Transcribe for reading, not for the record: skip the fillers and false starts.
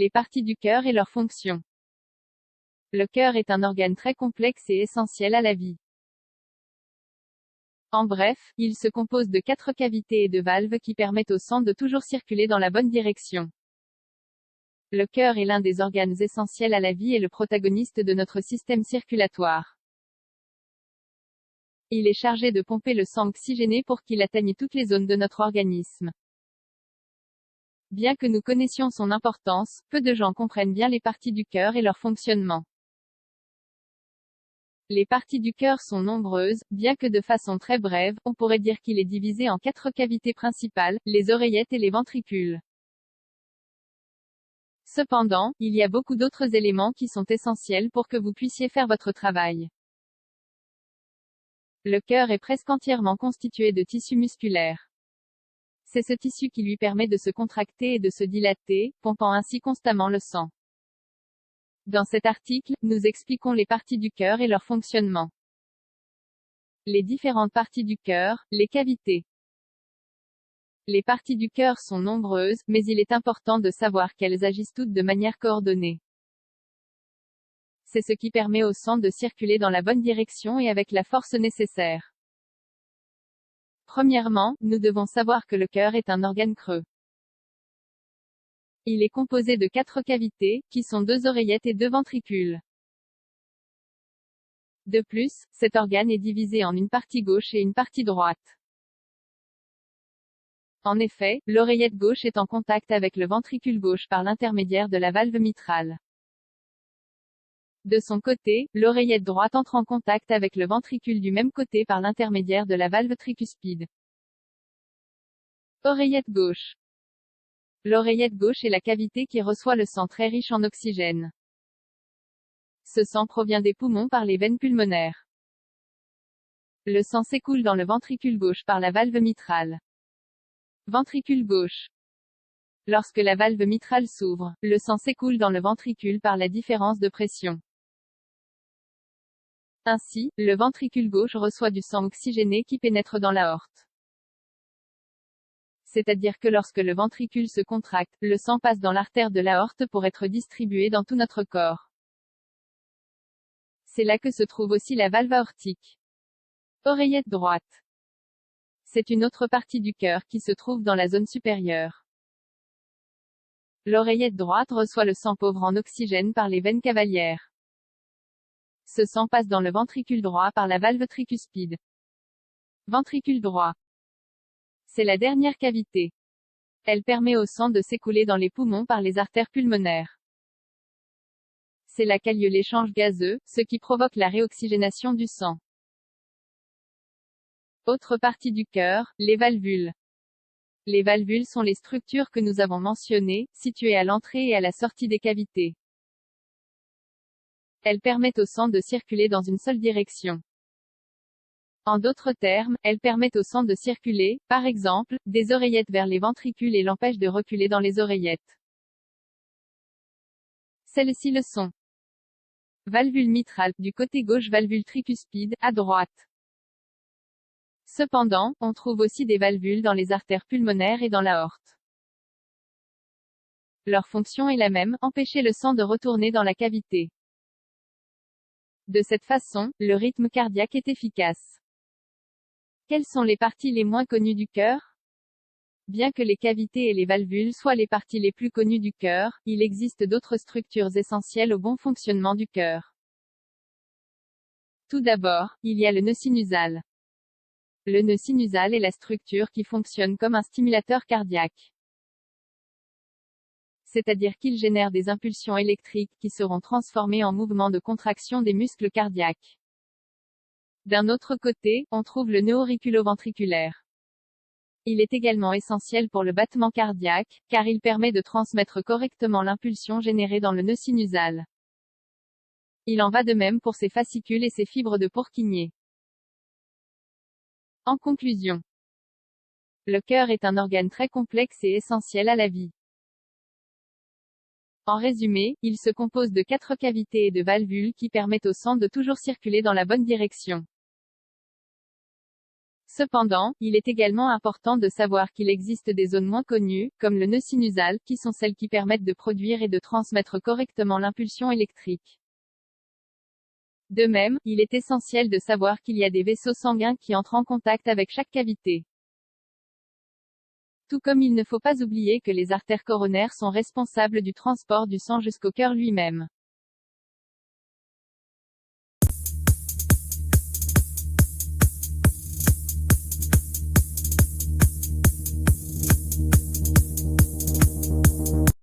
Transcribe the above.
Les parties du cœur et leurs fonctions. Le cœur est un organe très complexe et essentiel à la vie. En bref, il se compose de 4 cavités et de valves qui permettent au sang de toujours circuler dans la bonne direction. Le cœur est l'un des organes essentiels à la vie et le protagoniste de notre système circulatoire. Il est chargé de pomper le sang oxygéné pour qu'il atteigne toutes les zones de notre organisme. Bien que nous connaissions son importance, peu de gens comprennent bien les parties du cœur et leur fonctionnement. Les parties du cœur sont nombreuses, bien que de façon très brève, on pourrait dire qu'il est divisé en 4 cavités principales, les oreillettes et les ventricules. Cependant, il y a beaucoup d'autres éléments qui sont essentiels pour que vous puissiez faire votre travail. Le cœur est presque entièrement constitué de tissu musculaire. C'est ce tissu qui lui permet de se contracter et de se dilater, pompant ainsi constamment le sang. Dans cet article, nous expliquons les parties du cœur et leur fonctionnement. Les différentes parties du cœur, les cavités. Les parties du cœur sont nombreuses, mais il est important de savoir qu'elles agissent toutes de manière coordonnée. C'est ce qui permet au sang de circuler dans la bonne direction et avec la force nécessaire. Premièrement, nous devons savoir que le cœur est un organe creux. Il est composé de 4 cavités, qui sont 2 oreillettes et 2 ventricules. De plus, cet organe est divisé en une partie gauche et une partie droite. En effet, l'oreillette gauche est en contact avec le ventricule gauche par l'intermédiaire de la valve mitrale. De son côté, l'oreillette droite entre en contact avec le ventricule du même côté par l'intermédiaire de la valve tricuspide. Oreillette gauche. L'oreillette gauche est la cavité qui reçoit le sang très riche en oxygène. Ce sang provient des poumons par les veines pulmonaires. Le sang s'écoule dans le ventricule gauche par la valve mitrale. Ventricule gauche. Lorsque la valve mitrale s'ouvre, le sang s'écoule dans le ventricule par la différence de pression. Ainsi, le ventricule gauche reçoit du sang oxygéné qui pénètre dans l'aorte. C'est-à-dire que lorsque le ventricule se contracte, le sang passe dans l'artère de l'aorte pour être distribué dans tout notre corps. C'est là que se trouve aussi la valve aortique. Oreillette droite. C'est une autre partie du cœur qui se trouve dans la zone supérieure. L'oreillette droite reçoit le sang pauvre en oxygène par les veines cavalières. Ce sang passe dans le ventricule droit par la valve tricuspide. Ventricule droit. C'est la dernière cavité. Elle permet au sang de s'écouler dans les poumons par les artères pulmonaires. C'est là qu'a lieu l'échange gazeux, ce qui provoque la réoxygénation du sang. Autre partie du cœur, les valvules. Les valvules sont les structures que nous avons mentionnées, situées à l'entrée et à la sortie des cavités. Elles permettent au sang de circuler dans une seule direction. En d'autres termes, elles permettent au sang de circuler, par exemple, des oreillettes vers les ventricules et l'empêchent de reculer dans les oreillettes. Celles-ci le sont. Valvule mitrale, du côté gauche, valvule tricuspide, à droite. Cependant, on trouve aussi des valvules dans les artères pulmonaires et dans l'aorte. Leur fonction est la même, empêcher le sang de retourner dans la cavité. De cette façon, le rythme cardiaque est efficace. Quelles sont les parties les moins connues du cœur? Bien que les cavités et les valvules soient les parties les plus connues du cœur, il existe d'autres structures essentielles au bon fonctionnement du cœur. Tout d'abord, il y a le nœud sinusal. Le nœud sinusal est la structure qui fonctionne comme un stimulateur cardiaque. C'est-à-dire qu'il génère des impulsions électriques qui seront transformées en mouvements de contraction des muscles cardiaques. D'un autre côté, on trouve le nœud auriculo-ventriculaire. Il est également essentiel pour le battement cardiaque, car il permet de transmettre correctement l'impulsion générée dans le nœud sinusal. Il en va de même pour ses fascicules et ses fibres de Purkinje. En conclusion, le cœur est un organe très complexe et essentiel à la vie. En résumé, il se compose de 4 cavités et de valvules qui permettent au sang de toujours circuler dans la bonne direction. Cependant, il est également important de savoir qu'il existe des zones moins connues, comme le nœud sinusal, qui sont celles qui permettent de produire et de transmettre correctement l'impulsion électrique. De même, il est essentiel de savoir qu'il y a des vaisseaux sanguins qui entrent en contact avec chaque cavité. Tout comme il ne faut pas oublier que les artères coronaires sont responsables du transport du sang jusqu'au cœur lui-même.